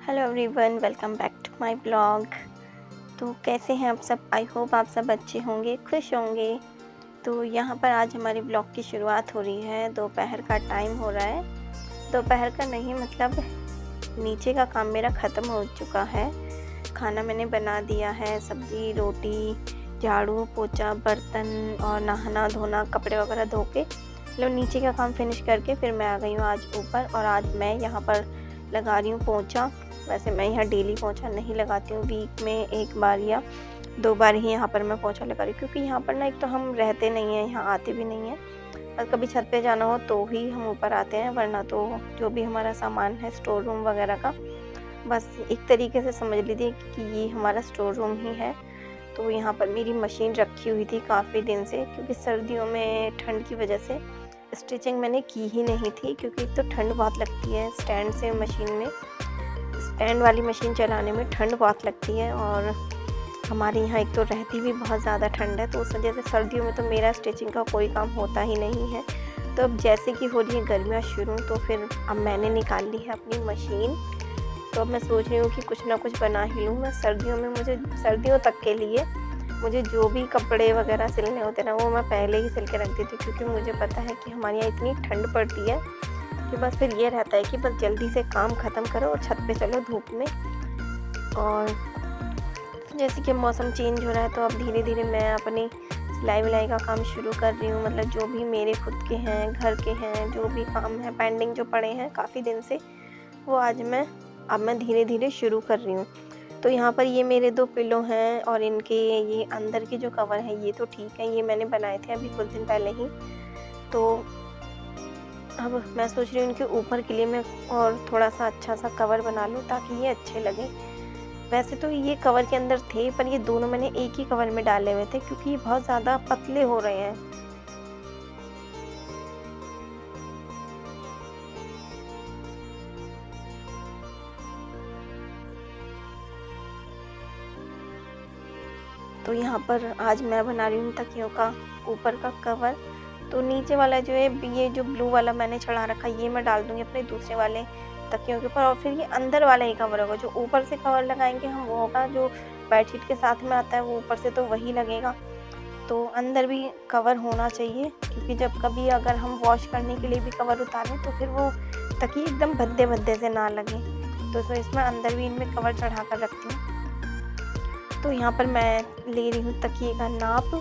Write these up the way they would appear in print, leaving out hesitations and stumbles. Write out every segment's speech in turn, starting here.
Hello everyone, welcome back to my blog. तो कैसे हैं आप सब? आई होप आप सब अच्छे होंगे, खुश होंगे। तो यहाँ पर आज हमारी ब्लॉग की शुरुआत हो रही है। दोपहर का टाइम हो रहा है। दोपहर का नहीं, मतलब नीचे का काम मेरा ख़त्म हो चुका है। खाना मैंने बना दिया है, सब्ज़ी रोटी, झाड़ू पोछा, बर्तन और नहाना धोना, कपड़े वगैरह धो के मतलब नीचे का काम फिनिश करके फिर मैं आ गई हूँ आज ऊपर। और आज मैं यहाँ पर लगा रही हूँ पोछा। वैसे मैं यहाँ डेली पोछा नहीं लगाती हूँ, वीक में 1 बार या 2 बार ही यहाँ पर मैं पोछा लगा रही हूँ, क्योंकि यहाँ पर ना एक तो हम रहते नहीं हैं, यहाँ आते भी नहीं हैं। और कभी छत पे जाना हो तो ही हम ऊपर आते हैं, वरना तो जो भी हमारा सामान है स्टोर रूम वगैरह का, बस एक तरीके से समझ लीजिए कि ये हमारा स्टोर रूम ही है। तो यहाँ पर मेरी मशीन रखी हुई थी काफ़ी दिन से, क्योंकि सर्दियों में ठंड की वजह से स्टिचिंग मैंने की ही नहीं थी, क्योंकि एक तो ठंड बहुत लगती है स्टैंड से मशीन में, स्टैंड वाली मशीन चलाने में ठंड बहुत लगती है। और हमारे यहाँ एक तो रहती भी बहुत ज़्यादा ठंड है, तो उस वजह से सर्दियों में तो मेरा स्टिचिंग का कोई काम होता ही नहीं है। तो अब जैसे कि हो रही है गर्मियाँ शुरू, तो फिर अब मैंने निकाल ली है अपनी मशीन। तो अब मैं सोच रही हूँ कि कुछ ना कुछ बना ही लूँ मैं सर्दियों में। मुझे सर्दियों तक के लिए मुझे जो भी कपड़े वगैरह सिलने होते हैं ना, वो मैं पहले ही सिल के रख देती हूँ, क्योंकि मुझे पता है कि हमारे यहाँ इतनी ठंड पड़ती है कि बस फिर ये रहता है कि बस जल्दी से काम ख़त्म करो और छत पे चलो धूप में। और जैसे कि मौसम चेंज हो रहा है, तो अब धीरे धीरे मैं अपनी सिलाई विलाई का काम शुरू कर रही हूँ। मतलब जो भी मेरे खुद के हैं, घर के हैं, जो भी काम है पेंडिंग जो पड़े हैं काफ़ी दिन से, वो अब मैं धीरे धीरे शुरू कर रही हूँ। तो यहाँ पर ये मेरे 2 पिलो हैं, और इनके ये अंदर के जो कवर हैं ये तो ठीक है, ये मैंने बनाए थे अभी कुछ दिन पहले ही। तो अब मैं सोच रही हूँ इनके ऊपर के लिए मैं और थोड़ा-सा अच्छा-सा कवर बना लूँ, ताकि ये अच्छे लगें। वैसे तो ये कवर के अंदर थे, पर ये दोनों मैंने एक ही कवर में डाले हुए थे, क्योंकि ये बहुत ज़्यादा पतले हो रहे हैं। तो यहाँ पर आज मैं बना रही हूँ तकियों का ऊपर का कवर। तो नीचे वाला जो है, ये जो ब्लू वाला मैंने चढ़ा रखा है, ये मैं डाल दूँगी अपने दूसरे वाले तकियों के ऊपर। और फिर ये अंदर वाला ही कवर होगा, जो ऊपर से कवर लगाएँगे हम वो होगा जो बेडशीट के साथ में आता है, वो ऊपर से तो वही लगेगा। तो अंदर भी कवर होना चाहिए, क्योंकि जब कभी अगर हम वॉश करने के लिए भी कवर उतारें, तो फिर वो तकिए एकदम भद्दे-भद्दे से ना लगें। तो इसमें अंदर भी इनमें कवर चढ़ा कर रखती हूँ। तो यहाँ पर मैं ले रही हूँ तकिए का नाप,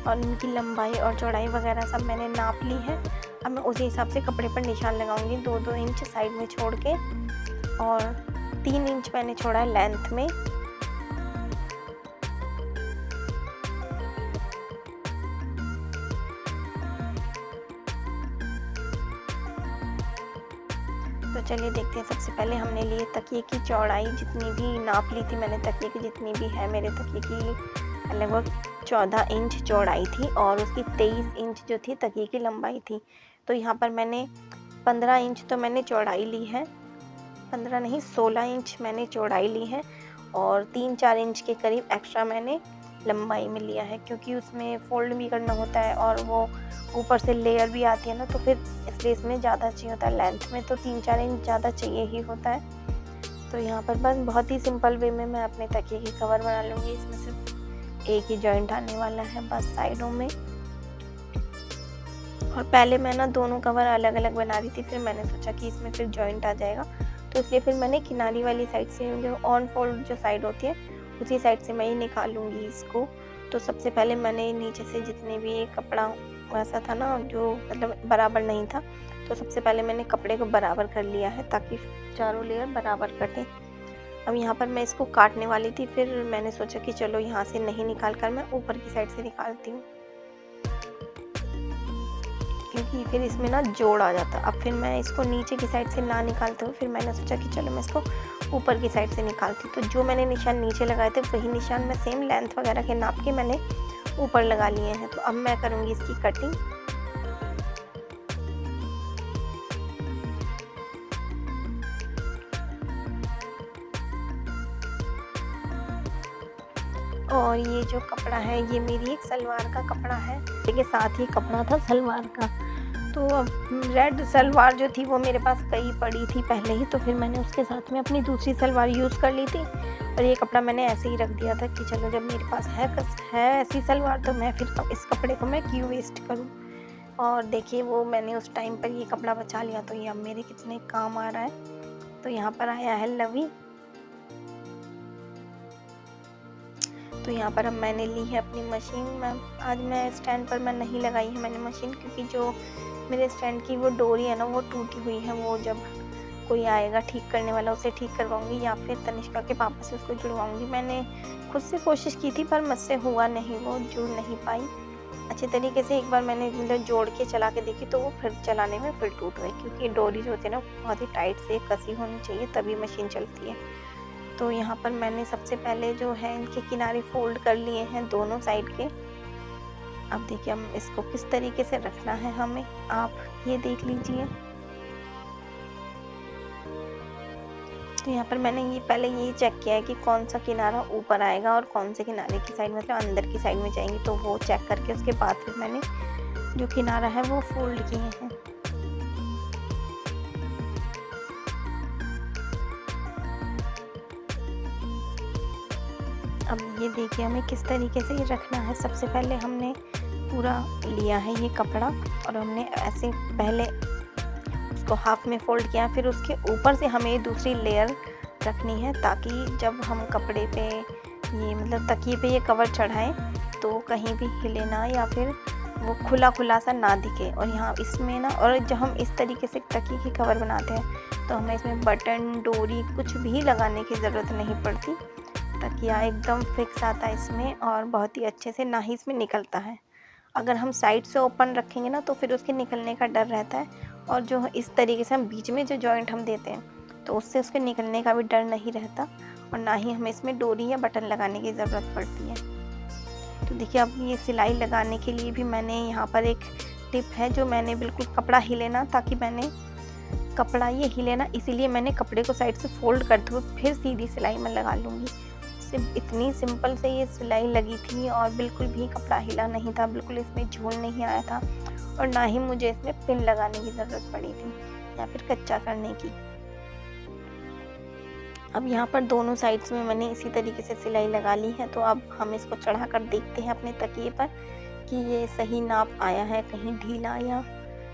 और इनकी लंबाई और चौड़ाई वगैरह सब मैंने नाप ली है। अब मैं उसी हिसाब से कपड़े पर निशान लगाऊंगी, 2-2 इंच साइड में छोड़ के, और 3 इंच मैंने छोड़ा है लेंथ में। तो चलिए देखते हैं। सबसे पहले हमने लिए तकिए की चौड़ाई, जितनी भी नाप ली थी मैंने तकिए की, जितनी भी है मेरे तकिए की लगभग 14 इंच चौड़ाई थी, और उसकी 23 इंच जो थी तकिए की लंबाई थी। तो यहाँ पर मैंने 15 इंच तो मैंने चौड़ाई ली है, 15 नहीं 16 इंच मैंने चौड़ाई ली है, और 3-4 इंच के करीब एक्स्ट्रा मैंने लंबाई में लिया है, क्योंकि उसमें फ़ोल्ड भी करना होता है और वो ऊपर से लेयर भी आती है ना, तो फिर इसलिए इसमें ज़्यादा चाहिए होता है। लेंथ में तो 3-4 इंच ज़्यादा चाहिए ही होता है। तो यहाँ पर बस बहुत ही सिंपल वे में मैं अपने तकिए की कवर बना लूँगी। इसमें सिर्फ एक ही जॉइंट आने वाला है बस साइडों में। और पहले मैं ना दोनों कवर अलग अलग बना रही थी, फिर मैंने सोचा कि इसमें फिर जॉइंट आ जाएगा, तो इसलिए फिर मैंने किनारी वाली साइड से, जो ऑन फोल्ड जो साइड होती है, उसी साइड से मैं ही निकालूंगी इसको। तो सबसे पहले मैंने नीचे से जितने भी कपड़ा वैसा था ना, जो मतलब बराबर नहीं था, तो सबसे पहले मैंने कपड़े को बराबर कर लिया है, ताकि चारों लेयर बराबर कटें। अब यहाँ पर मैं इसको काटने वाली थी, फिर मैंने सोचा कि चलो यहाँ से नहीं निकाल कर मैं ऊपर की साइड से निकालती हूँ, क्योंकि फिर इसमें ना जोड़ आ जाता। अब फिर मैं इसको नीचे की साइड से ना निकालते हुए फिर मैंने सोचा कि चलो मैं इसको ऊपर की साइड से निकालती हूँ। तो जो मैंने निशान नीचे लगाए थे, वही निशान मैं सेम लेंथ वगैरह के नाप के मैंने ऊपर लगा लिए हैं। तो अब मैं करूँगी इसकी कटिंग। और ये जो कपड़ा है, ये मेरी एक सलवार का कपड़ा है, के साथ ही कपड़ा था सलवार का। तो अब रेड सलवार जो थी वो मेरे पास कई पड़ी थी पहले ही, तो फिर मैंने उसके साथ में अपनी दूसरी सलवार यूज़ कर ली थी और ये कपड़ा मैंने ऐसे ही रख दिया था कि चलो जब मेरे पास है ऐसी सलवार तो मैं फिर इस कपड़े को मैं क्यों वेस्ट करूँ। और देखिए वो मैंने उस टाइम पर ये कपड़ा बचा लिया तो ये अब मेरे कितने काम आ रहा है। तो यहाँ पर आया है लवी। तो यहाँ पर अब मैंने ली है अपनी मशीन। आज मैं स्टैंड पर मैं नहीं लगाई है मैंने मशीन, क्योंकि जो मेरे स्टैंड की वो डोरी है ना वो टूटी हुई है। वो जब कोई आएगा ठीक करने वाला उसे ठीक करवाऊंगी या फिर तनिष्का के पापा से उसको जुड़वाऊंगी। मैंने खुद से कोशिश की थी पर मुझसे हुआ नहीं, वो जुड़ नहीं पाई अच्छे तरीके से। एक बार मैंने मतलब जोड़ के चला के देखी तो वो फिर चलाने में फिर टूट गई, क्योंकि डोरी जो होती है ना बहुत ही टाइट से कसी होनी चाहिए तभी मशीन चलती है। तो यहाँ पर मैंने सबसे पहले जो है इनके किनारे फोल्ड कर लिए हैं दोनों साइड के। अब देखिए हम इसको किस तरीके से रखना है हमें, आप ये देख लीजिए। तो यहाँ पर मैंने ये पहले ये चेक किया है कि कौन सा किनारा ऊपर आएगा और कौन से किनारे की साइड मतलब अंदर की साइड में जाएंगी, तो वो चेक करके उसके बाद फिर मैंने जो किनारा है वो फोल्ड किए हैं। अब ये देखिए हमें किस तरीके से ये रखना है। सबसे पहले हमने पूरा लिया है ये कपड़ा और हमने ऐसे पहले उसको हाफ में फोल्ड किया, फिर उसके ऊपर से हमें दूसरी लेयर रखनी है ताकि जब हम कपड़े पे ये मतलब तकिए पे ये कवर चढ़ाएं तो कहीं भी हिले ना या फिर वो खुला खुला सा ना दिखे। और यहाँ इसमें ना, और जब हम इस तरीके से तकिए की कवर बनाते हैं तो हमें इसमें बटन डोरी कुछ भी लगाने की ज़रूरत नहीं पड़ती। तकिया एकदम फिक्स आता है इसमें और बहुत ही अच्छे से ना ही इसमें निकलता है। अगर हम साइड से ओपन रखेंगे ना तो फिर उसके निकलने का डर रहता है, और जो इस तरीके से हम बीच में जो जॉइंट हम देते हैं तो उससे उसके निकलने का भी डर नहीं रहता और ना ही हमें इसमें डोरी या बटन लगाने की ज़रूरत पड़ती है। तो देखिए अब ये सिलाई लगाने के लिए भी मैंने यहाँ पर एक टिप है जो मैंने बिल्कुल कपड़ा हिले ना, ताकि मैंने कपड़ा ये हिले ना इसीलिए मैंने कपड़े को साइड से फोल्ड करते हुए फिर सीधी सिलाई में लगा लूँगी। सिर्फ इतनी सिंपल से ये सिलाई लगी थी और बिल्कुल भी कपड़ा हिला नहीं था, बिल्कुल इसमें झूल नहीं आया था और ना ही मुझे इसमें पिन लगाने की ज़रूरत पड़ी थी या फिर कच्चा करने की। अब यहाँ पर दोनों साइड्स में मैंने इसी तरीके से सिलाई लगा ली है। तो अब हम इसको चढ़ा कर देखते हैं अपने तकिए पर कि ये सही नाप आया है, कहीं ढीला या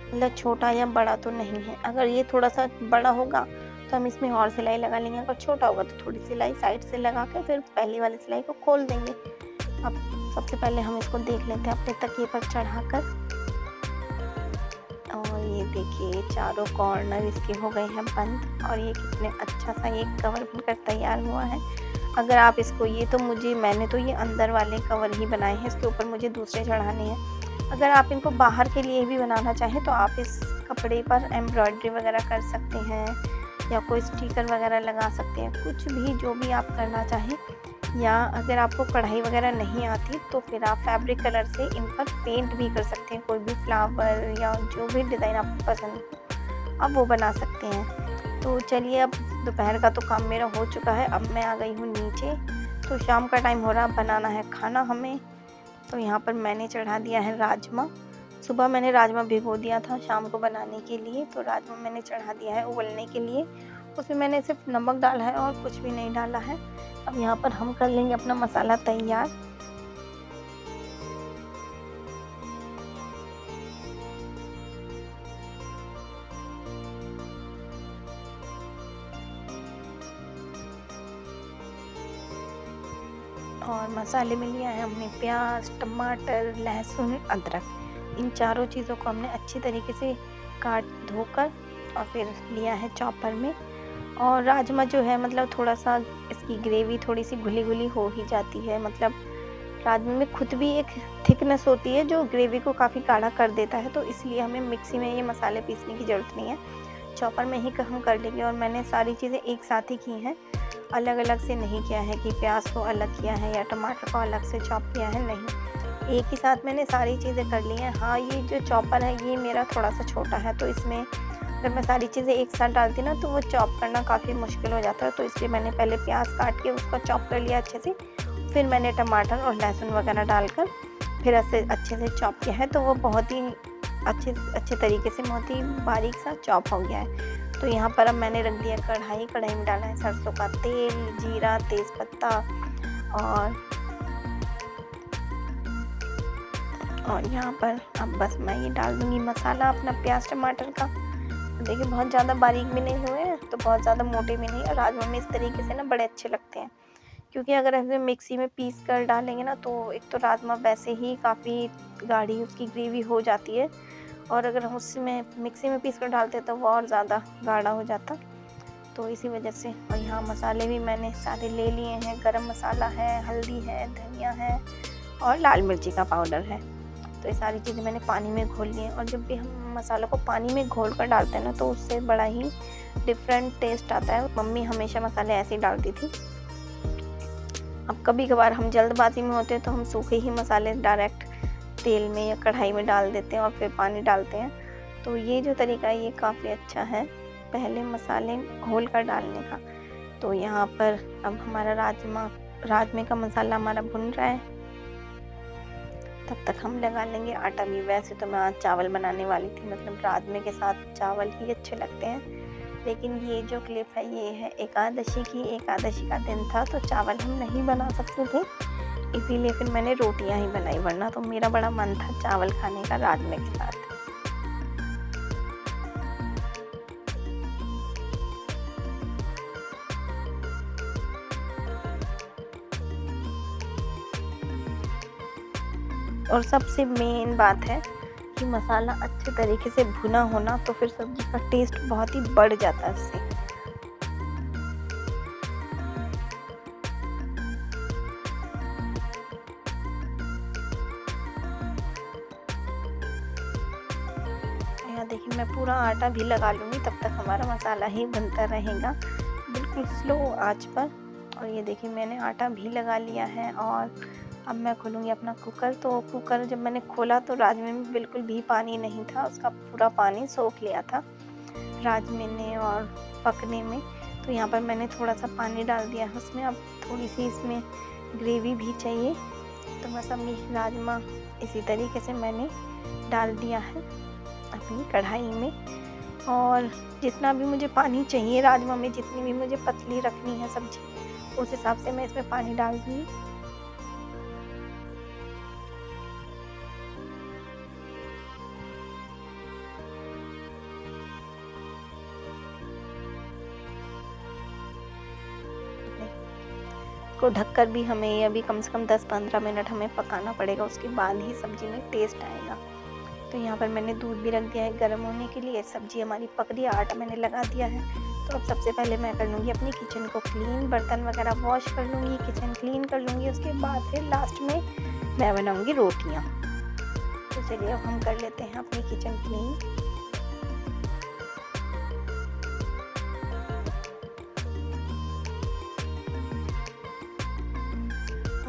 मतलब छोटा या बड़ा तो नहीं है। अगर ये थोड़ा सा बड़ा होगा तो हम इसमें और सिलाई लगा लेंगे, अगर छोटा होगा तो थोड़ी सिलाई साइड से लगा के फिर पहली वाली सिलाई को खोल देंगे। अब सबसे पहले हम इसको देख लेते हैं अपने तकिए पर चढ़ाकर। और ये देखिए चारों कॉर्नर इसके हो गए हैं बंद और ये कितने अच्छा सा ये कवर बनकर तैयार हुआ है। अगर आप इसको मैंने तो ये अंदर वाले कवर ही बनाए हैं, इसके ऊपर मुझे दूसरे चढ़ाने हैं। अगर आप इनको बाहर के लिए भी बनाना चाहें तो आप इस कपड़े पर एम्ब्रॉयडरी वगैरह कर सकते हैं या कोई स्टिकर वगैरह लगा सकते हैं, कुछ भी जो भी आप करना चाहें। या अगर आपको कढ़ाई वगैरह नहीं आती तो फिर आप फैब्रिक कलर से इन पर पेंट भी कर सकते हैं, कोई भी फ्लावर या जो भी डिज़ाइन आपको पसंद हो आप वो बना सकते हैं। तो चलिए अब दोपहर का तो काम मेरा हो चुका है, अब मैं आ गई हूँ नीचे। तो शाम का टाइम हो रहा, बनाना है खाना हमें। तो यहाँ पर मैंने चढ़ा दिया है राजमा। सुबह मैंने राजमा भिगो दिया था शाम को बनाने के लिए, तो राजमा मैंने चढ़ा दिया है उबलने के लिए। उसमें मैंने सिर्फ नमक डाला है और कुछ भी नहीं डाला है। अब यहाँ पर हम कर लेंगे अपना मसाला तैयार। और मसाले में लिया है हमने प्याज, टमाटर, लहसुन, अदरक। इन चारों चीज़ों को हमने अच्छी तरीके से काट धोकर और फिर लिया है चॉपर में। और राजमा जो है मतलब थोड़ा सा इसकी ग्रेवी थोड़ी सी घुली घुली हो ही जाती है, मतलब राजमा में खुद भी एक थिकनेस होती है जो ग्रेवी को काफ़ी गाढ़ा कर देता है। तो इसलिए हमें मिक्सी में ये मसाले पीसने की ज़रूरत नहीं है, चॉपर में ही हम कर लेंगे। और मैंने सारी चीज़ें एक साथ ही की हैं, अलग अलग से नहीं किया है कि प्याज को अलग किया है या टमाटर को अलग से चॉप किया है, नहीं, एक ही साथ मैंने सारी चीज़ें कर ली हैं। हाँ, ये जो चॉपर है ये मेरा थोड़ा सा छोटा है, तो इसमें अगर मैं सारी चीज़ें एक साथ डालती ना तो वो चॉप करना काफ़ी मुश्किल हो जाता है। तो इसलिए मैंने पहले प्याज काट के उसको चॉप कर लिया अच्छे से, फिर मैंने टमाटर और लहसुन वगैरह डालकर फिर ऐसे अच्छे से चॉप किया है। तो वो बहुत ही अच्छे अच्छे तरीके से बहुत ही बारीक सा चॉप हो गया है। तो यहाँ पर अब मैंने रख दिया कढ़ाई, कढ़ाई में डाला है सरसों का तेल, जीरा, तेज़पत्ता और यहाँ पर अब बस मैं ये डाल दूँगी मसाला अपना प्याज टमाटर का। देखिए बहुत ज़्यादा बारीक भी नहीं हुए हैं तो बहुत ज़्यादा मोटे भी नहीं, और राजमा में इस तरीके से ना बड़े अच्छे लगते हैं। क्योंकि अगर ऐसे मिक्सी में पीस कर डालेंगे ना तो एक तो राजमा वैसे ही काफ़ी गाढ़ी उसकी ग्रेवी हो जाती है, और अगर हम उसमें मिक्सी में पीस कर डालते तो वो और ज़्यादा गाढ़ा हो जाता। तो इसी वजह से, और यहाँ मसाले भी मैंने सारे ले लिए हैं। गरम मसाला है, हल्दी है, धनिया है और लाल मिर्ची का पाउडर है। तो ये सारी चीज़ें मैंने पानी में घोल ली हैं, और जब भी हम मसालों को पानी में घोल कर डालते हैं ना तो उससे बड़ा ही डिफरेंट टेस्ट आता है। मम्मी हमेशा मसाले ऐसे ही डालती थी। अब कभी कभार हम जल्दबाजी में होते हैं तो हम सूखे ही मसाले डायरेक्ट तेल में या कढ़ाई में डाल देते हैं और फिर पानी डालते हैं। तो ये जो तरीका है ये काफ़ी अच्छा है, पहले मसाले घोल कर डालने का। तो यहाँ पर अब हमारा राजमे का मसाला हमारा भुन रहा है, तब तक हम लगा लेंगे आटा भी। वैसे तो मैं आज चावल बनाने वाली थी, मतलब राजमे के साथ चावल ही अच्छे लगते हैं, लेकिन ये जो क्लिप है ये है एकादशी की। एकादशी का दिन था तो चावल हम नहीं बना सकते थे, इसीलिए फिर मैंने रोटियां ही बनाई, वरना तो मेरा बड़ा मन था चावल खाने का राजमे के साथ। और सबसे मेन बात है कि मसाला अच्छे तरीके से भुना होना, तो फिर सब्जी का टेस्ट बहुत ही बढ़ जाता है इससे। यहाँ देखिए मैं पूरा आटा भी लगा लूँगी, तब तक हमारा मसाला ही भुनता रहेगा बिल्कुल स्लो आंच पर। और ये देखिए मैंने आटा भी लगा लिया है, और अब मैं खोलूँगी अपना कुकर। तो कुकर जब मैंने खोला तो राजमे में बिल्कुल भी पानी नहीं था, उसका पूरा पानी सोख लिया था राजमे ने और पकने में। तो यहाँ पर मैंने थोड़ा सा पानी डाल दिया है उसमें। अब थोड़ी सी इसमें ग्रेवी भी चाहिए, तो बस अब ये राजमा इसी तरीके से मैंने डाल दिया है अपनी कढ़ाई में। और जितना भी मुझे पानी चाहिए राजमा में, जितनी भी मुझे पतली रखनी है सब्जी, उस हिसाब से मैं इसमें पानी डाल दूँगी। को ढककर भी हमें ये अभी कम से कम 10-15 मिनट हमें पकाना पड़ेगा, उसके बाद ही सब्ज़ी में टेस्ट आएगा। तो यहाँ पर मैंने दूध भी रख दिया है गर्म होने के लिए। सब्ज़ी हमारी पक रही है, आटा मैंने लगा दिया है। तो अब सबसे पहले मैं कर लूँगी अपनी किचन को क्लीन, बर्तन वगैरह वॉश कर लूँगी, किचन क्लीन कर लूँगी। उसके बाद फिर लास्ट में मैं बनाऊँगी रोटियाँ। तो चलिए अब हम कर लेते हैं अपनी किचन क्लीन।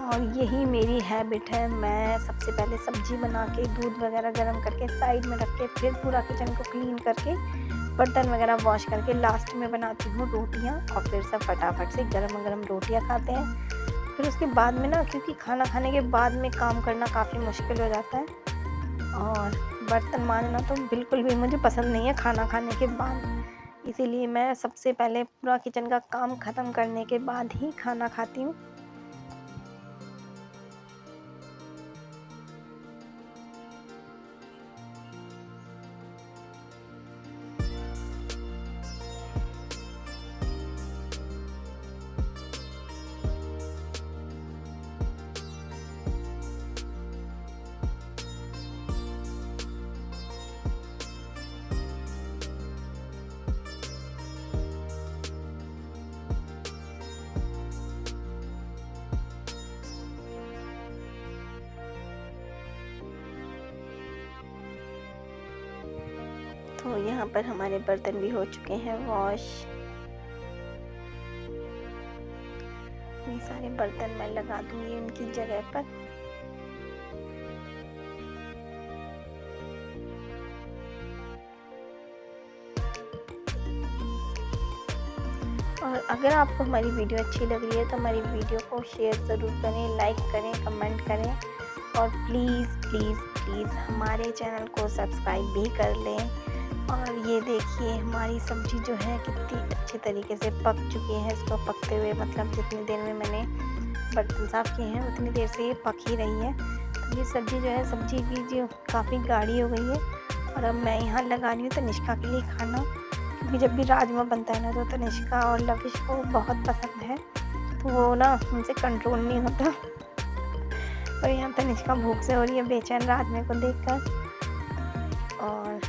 और यही मेरी हैबिट है, मैं सबसे पहले सब्ज़ी बना के दूध वगैरह गर्म करके साइड में रख के फिर पूरा किचन को क्लीन करके बर्तन वगैरह वॉश करके लास्ट में बनाती हूँ रोटियाँ, और फिर सब फटाफट से गरम गरम रोटियाँ खाते हैं। फिर उसके बाद में ना, क्योंकि खाना खाने के बाद में काम करना काफ़ी मुश्किल हो जाता है, और बर्तन मांजना तो बिल्कुल भी मुझे पसंद नहीं है खाना खाने के बाद। इसीलिए मैं सबसे पहले पूरा किचन का काम ख़त्म करने के बाद ही खाना खाती हूँ। तो यहाँ पर हमारे बर्तन भी हो चुके हैं वॉश। ये सारे बर्तन मैं लगा दूंगी उनकी जगह पर। और अगर आपको हमारी वीडियो अच्छी लग रही है तो हमारी वीडियो को शेयर ज़रूर करें, लाइक करें, कमेंट करें, और प्लीज़ प्लीज़ प्लीज़ हमारे चैनल को सब्सक्राइब भी कर लें। और ये देखिए हमारी सब्ज़ी जो है कितनी अच्छे तरीके से पक चुकी है। इसको पकते हुए मतलब जितनी देर में मैंने बर्तन साफ़ किए हैं उतनी देर से ये पक ही रही है। तो ये सब्ज़ी जो है सब्ज़ी की जो काफ़ी गाढ़ी हो गई है। और अब मैं यहाँ लगा रही हूँ तनिष्का के लिए खाना, क्योंकि जब भी राजमा बनता है ना तो तनिष्का और लविश को बहुत पसंद है, तो वो ना उनसे कंट्रोल नहीं होता। और यहाँ तनिष्का भूख से हो रही है बेचैन राजमे को देखकर। और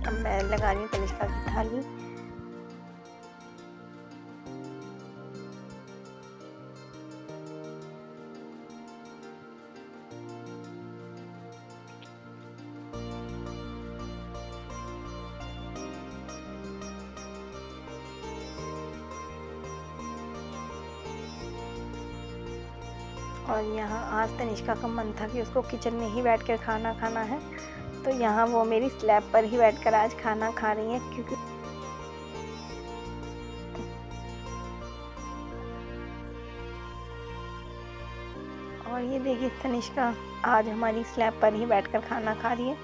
अब मैं लगा रही हूँ तनिष्का की थाली। और यहाँ आज तनिष्का का मन था कि उसको किचन में ही बैठकर खाना खाना है, तो यहाँ वो मेरी स्लैब पर ही बैठकर आज खाना खा रही है। क्योंकि और ये देखिए तनिष्का आज हमारी स्लैब पर ही बैठकर खाना खा रही है,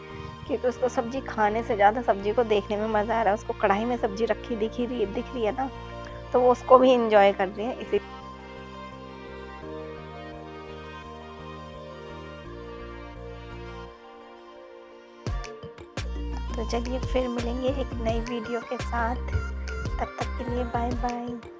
क्योंकि उसको सब्ज़ी खाने से ज़्यादा सब्ज़ी को देखने में मज़ा आ रहा है। उसको कढ़ाई में सब्ज़ी रखी दिख रही है ना, तो वो उसको भी एंजॉय कर रही है इसी। तो चलिए फिर मिलेंगे एक नई वीडियो के साथ, तब तक के लिए बाय बाय।